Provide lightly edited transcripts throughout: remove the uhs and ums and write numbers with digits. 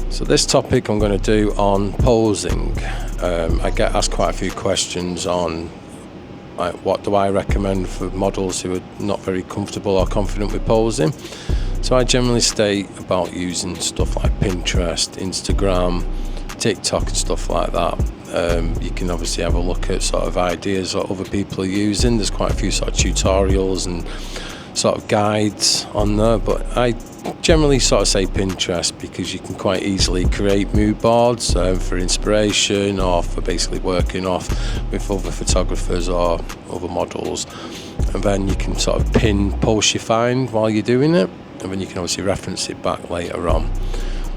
So this topic I'm going to do on posing. I get asked quite a few questions on what do I recommend for models who are not very comfortable or confident with posing. So I generally state about using stuff like Pinterest, Instagram, TikTok and stuff like that. You can obviously have a look at sort of ideas that other people are using. There's quite a few sort of tutorials and sort of guides on there, but I generally sort of say Pinterest because you can quite easily create mood boards for inspiration or for basically working off with other photographers or other models, and then you can sort of pin posts you find while you're doing it, and then you can obviously reference it back later on.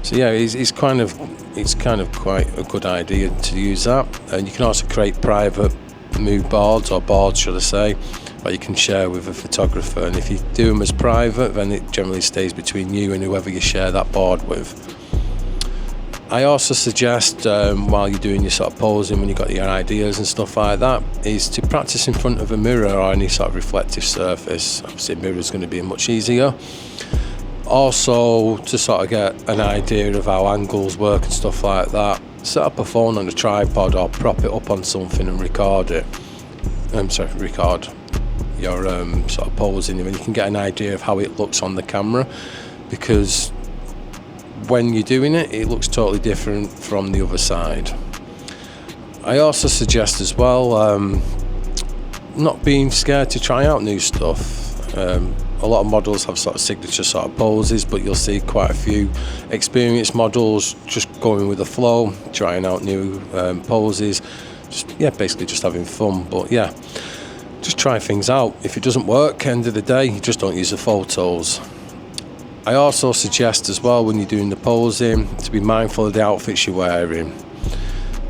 So yeah, it's kind of quite a good idea to use that. And you can also create private mood boards, or boards should I say, that you can share with a photographer, and if you do them as private, then it generally stays between you and whoever you share that board with. I also suggest while you're doing your sort of posing, when you've got your ideas and stuff like that, is to practice in front of a mirror or any sort of reflective surface. Obviously a mirror is going to be much easier. Also, to sort of get an idea of how angles work and stuff like that, set up a phone on a tripod or prop it up on something and record it. Record your sort of posing, and you can get an idea of how it looks on the camera, because when you're doing it, it looks totally different from the other side. I also suggest as well not being scared to try out new stuff. A lot of models have sort of signature sort of poses, but you'll see quite a few experienced models just going with the flow, trying out new poses, basically just having fun. But yeah, just try things out. If it doesn't work, end of the day, you just don't use the photos. I also suggest as well, when you're doing the posing, to be mindful of the outfits you're wearing.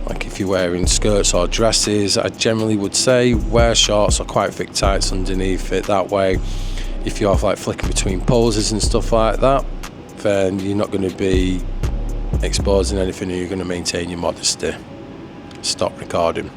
Like if you're wearing skirts or dresses, I generally would say wear shorts or quite thick tights underneath it. That way, if you're like flicking between poses and stuff like that, then you're not going to be exposing anything and you're going to maintain your modesty. Stop recording.